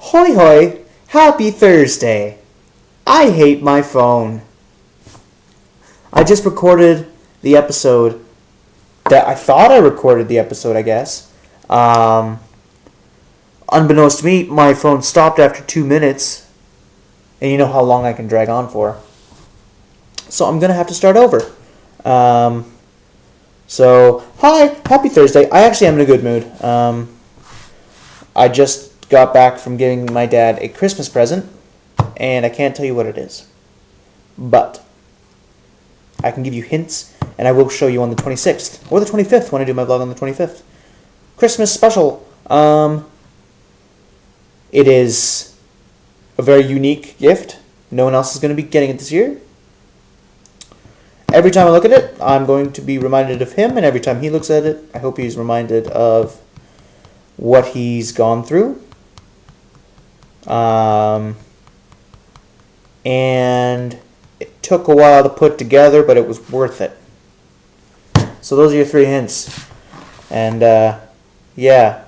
Hoi hoi, happy Thursday. I hate my phone. I just recorded the episode that I thought I recorded the episode, I guess. Unbeknownst to me, my phone stopped after 2 minutes. And you know how long I can drag on for. So I'm going to have to start over. Hi, happy Thursday. I actually am in a good mood. I just got back from giving my dad a Christmas present, and I can't tell you what it is. But I can give you hints, and I will show you on the 26th, or the 25th when I do my vlog on the 25th. Christmas special. It is a very unique gift. No one else is going to be getting it this year. Every time I look at it, I'm going to be reminded of him, and every time he looks at it, I hope he's reminded of what he's gone through. And it took a while to put together, but it was worth it. So those are your 3 hints. And, yeah.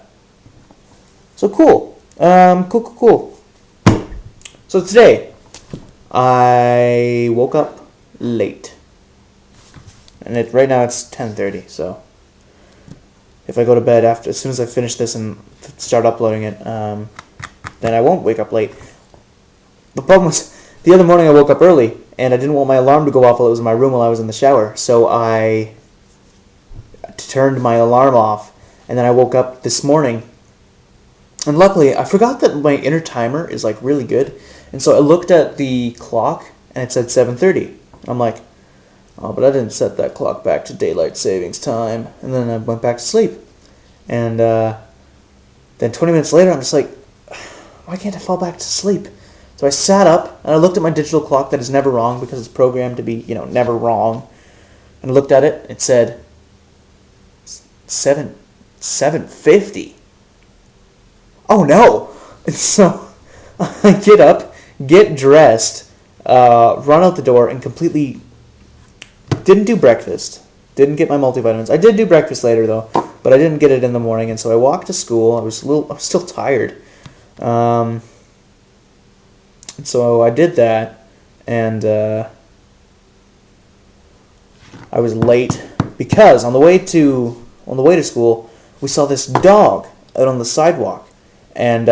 So cool. Cool. So today, I woke up late. And right now it's 10:30, so if I go to bed as soon as I finish this and start uploading it, then I won't wake up late. The problem was, the other morning I woke up early, and I didn't want my alarm to go off while it was in my room while I was in the shower, so I turned my alarm off, and then I woke up this morning, and luckily, I forgot that my inner timer is like really good, and so I looked at the clock, and it said 7:30. I'm like, oh, but I didn't set that clock back to daylight savings time. And then I went back to sleep. And then 20 minutes later, I'm just like, why can't I fall back to sleep? So I sat up, and I looked at my digital clock that is never wrong because it's programmed to be, never wrong. And I looked at it. It said 7:50. Oh, no. And so I get up, get dressed, run out the door, and completely didn't do breakfast. Didn't get my multivitamins. I did do breakfast later though, but I didn't get it in the morning, and so I walked to school. I was still tired. And so I did that, and I was late because on the way to school, we saw this dog out on the sidewalk, and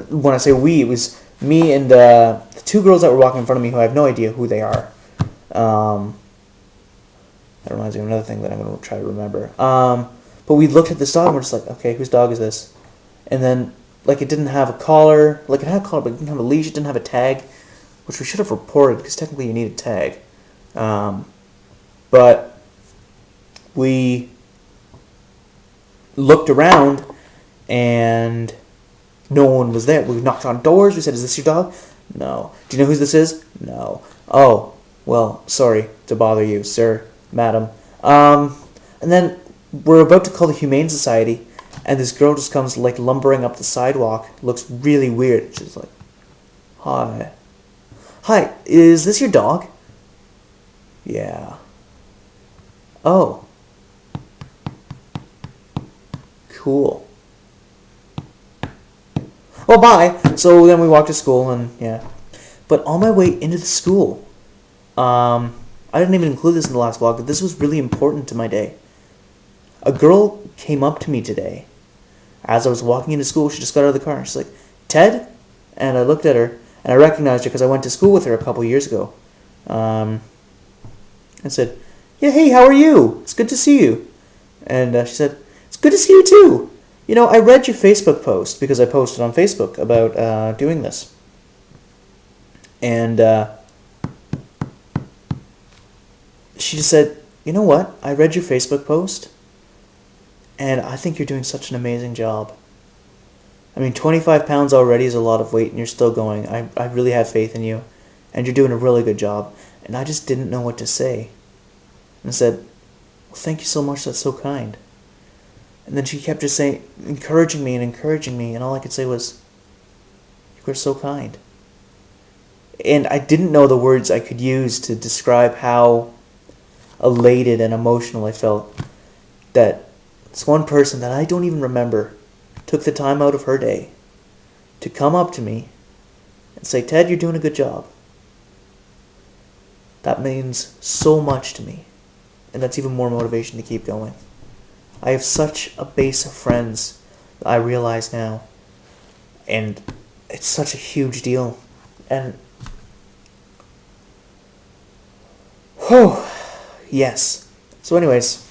when I say we, it was me and the 2 girls that were walking in front of me who I have no idea who they are. That reminds me of another thing that I'm going to try to remember. But we looked at this dog and we're just like, okay, whose dog is this? And then, it didn't have a collar. It had a collar, but it didn't have a leash. It didn't have a tag, which we should have reported because technically you need a tag. But we looked around and no one was there. We knocked on doors. We said, is this your dog? No. Do you know who this is? No. Oh. Well, sorry to bother you, sir, madam. And then we're about to call the Humane Society, and this girl just comes, lumbering up the sidewalk. Looks really weird. She's like, hi. Hi, is this your dog? Yeah. Oh. Cool. Well, bye. So then we walked to school, and yeah. But on my way into the school, I didn't even include this in the last vlog, but this was really important to my day. A girl came up to me today as I was walking into school. She just got out of the car, and she's like, Ted? And I looked at her, and I recognized her because I went to school with her a couple years ago. And said, yeah, hey, how are you? It's good to see you. And she said, it's good to see you too. I read your Facebook post because I posted on Facebook about doing this. And she just said, you know what? I read your Facebook post, and I think you're doing such an amazing job. 25 pounds already is a lot of weight, and you're still going. I really have faith in you, and you're doing a really good job. And I just didn't know what to say. And I said, well, thank you so much. That's so kind. And then she kept just saying, encouraging me, and all I could say was, you were so kind. And I didn't know the words I could use to describe how elated and emotional I felt that this one person that I don't even remember took the time out of her day to come up to me and say, Ted, you're doing a good job. That means so much to me. And that's even more motivation to keep going. I have such a base of friends that I realize now. And it's such a huge deal. And, yes. So anyways,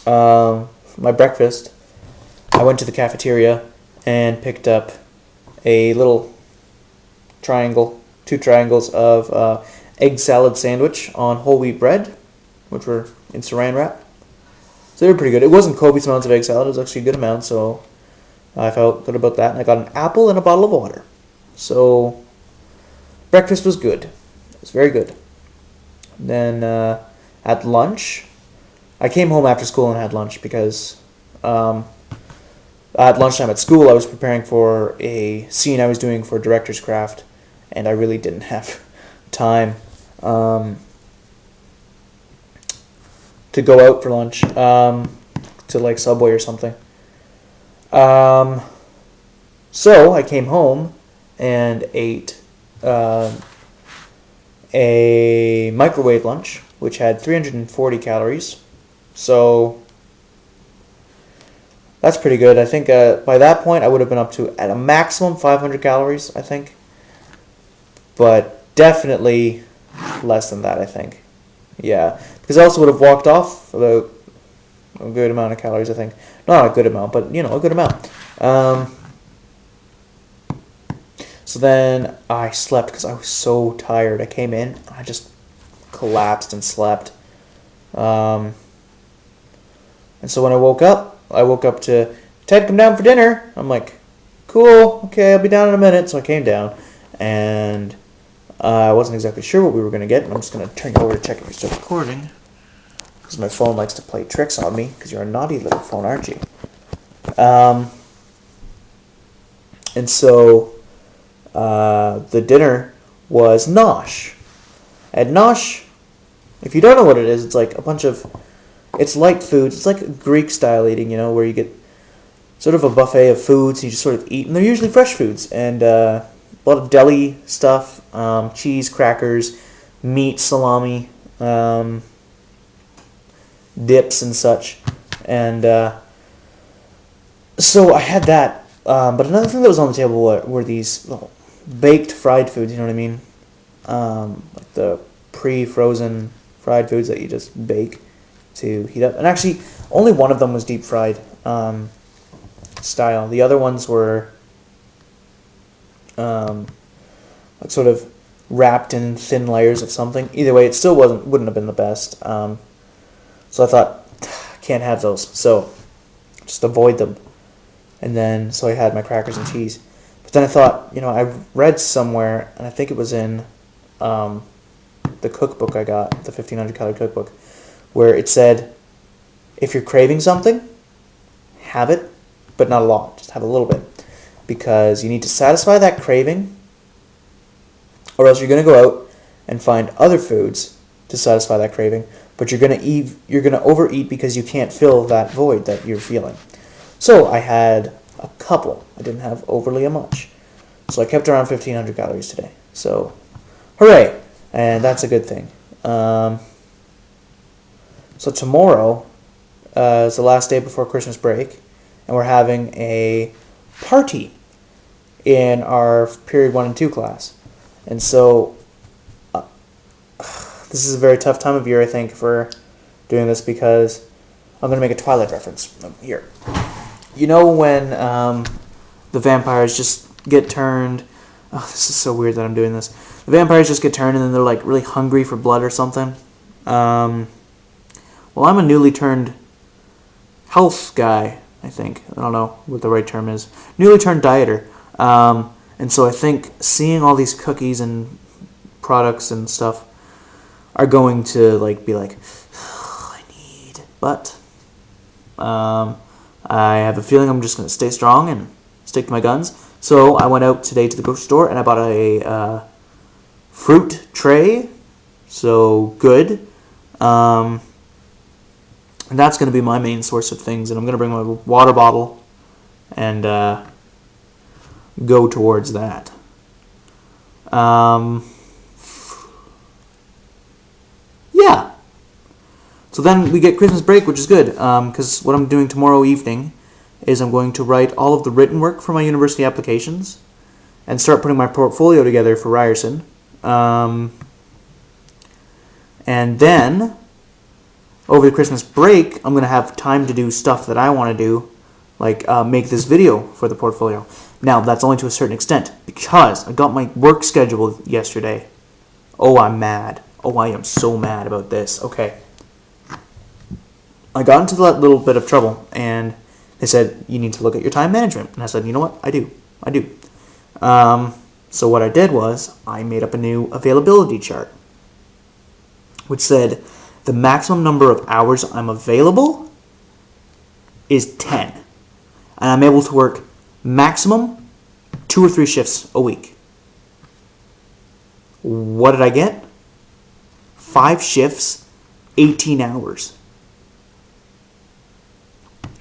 my breakfast, I went to the cafeteria and picked up a little triangle, 2 triangles of egg salad sandwich on whole wheat bread, which were in saran wrap. So they were pretty good. It wasn't copious amounts of egg salad. It was actually a good amount, so I felt good about that. And I got an apple and a bottle of water. So breakfast was good. It was very good. Then at lunch, I came home after school and had lunch because at lunchtime at school I was preparing for a scene I was doing for Director's Craft, and I really didn't have time to go out for lunch to like Subway or something. So I came home and ate a microwave lunch, which had 340 calories. So that's pretty good. I think by that point I would have been up to at a maximum 500 calories, I think. But definitely less than that, I think. Yeah, because I also would have walked off about a good amount of calories, I think. Not a good amount, but, you know, a good amount. So then I slept because I was so tired. I came in, and I just collapsed and slept. And so when I woke up to, Ted, come down for dinner. I'm like, cool, okay, I'll be down in a minute. So I came down, and I wasn't exactly sure what we were going to get. And I'm just going to turn it over to check if you're still recording, because my phone likes to play tricks on me, because you're a naughty little phone, aren't you? And so the dinner was nosh. And nosh, if you don't know what it is, it's like a bunch of, it's light foods. It's like Greek style eating, you know, where you get sort of a buffet of foods, and you just sort of eat, and they're usually fresh foods, and a lot of deli stuff, cheese, crackers, meat, salami, dips and such. And so I had that. But another thing that was on the table were these little baked fried foods, you know what I mean? Like the pre-frozen fried foods that you just bake to heat up. And actually, only one of them was deep fried style. The other ones were like sort of wrapped in thin layers of something. Either way, it still wouldn't have been the best. So I thought, can't have those. So just avoid them. And then, so I had my crackers and cheese. But then I thought, you know, I read somewhere, and I think it was in the cookbook I got, the 1500 calorie cookbook, where it said, if you're craving something, have it, but not a lot. Just have a little bit. Because you need to satisfy that craving, or else you're going to go out and find other foods to satisfy that craving, but you're going to overeat because you can't fill that void that you're feeling. So I had a couple. I didn't have overly much. So I kept around 1,500 calories today. So, hooray! And that's a good thing. So tomorrow is the last day before Christmas break, and we're having a party in our period 1 and 2 class. And so this is a very tough time of year, I think, for doing this, because I'm going to make a Twilight reference here. You know when the vampires just get turned... Oh, this is so weird that I'm doing this. The vampires just get turned and then they're like really hungry for blood or something. Well, I'm a newly turned health guy, I think. I don't know what the right term is. Newly turned dieter. And so I think seeing all these cookies and products and stuff are going to like be like, oh, I need... But I have a feeling I'm just going to stay strong and stick to my guns. So I went out today to the grocery store and I bought a fruit tray. So good. And that's going to be my main source of things. And I'm going to bring my water bottle. And go towards that. Yeah. So then we get Christmas break, which is good, because what I'm doing tomorrow evening is I'm going to write all of the written work for my university applications and start putting my portfolio together for Ryerson. And then, over the Christmas break, I'm going to have time to do stuff that I want to do, like make this video for the portfolio. Now, that's only to a certain extent, because I got my work schedule yesterday. Oh, I'm mad. Oh, I am so mad about this. Okay. I got into that little bit of trouble, and they said, you need to look at your time management. And I said, you know what? I do. So what I did was, I made up a new availability chart, which said the maximum number of hours I'm available is 10. And I'm able to work maximum 2 or 3 shifts a week. What did I get? 5 shifts, 18 hours.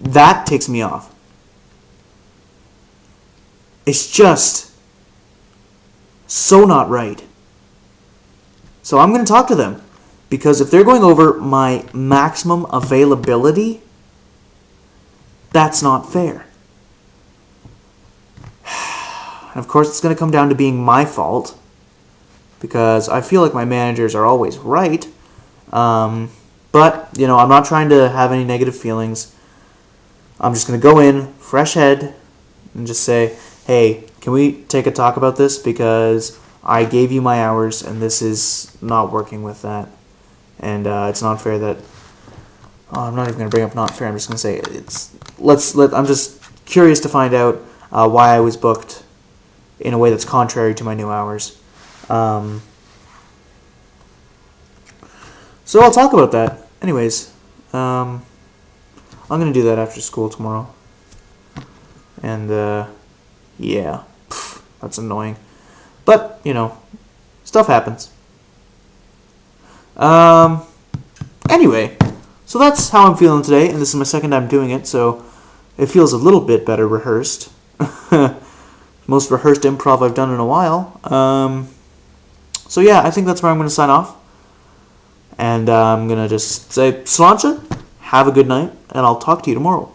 That takes me off. It's just so not right. So I'm going to talk to them, because if they're going over my maximum availability, that's not fair. And of course, it's going to come down to being my fault, because I feel like my managers are always right. But, you know, I'm not trying to have any negative feelings. I'm just going to go in, fresh head, and just say, hey, can we take a talk about this? Because I gave you my hours, and this is not working with that. And it's not fair that... Oh, I'm not even going to bring up not fair. I'm just going to say it's... I'm just curious to find out why I was booked in a way that's contrary to my new hours. So I'll talk about that. Anyways, I'm going to do that after school tomorrow. And, yeah. That's annoying. But, you know, stuff happens. Anyway, so that's how I'm feeling today, and this is my second time doing it, so it feels a little bit better rehearsed. Most rehearsed improv I've done in a while. So yeah, I think that's where I'm going to sign off. And I'm going to just say, Sláinte, have a good night, and I'll talk to you tomorrow.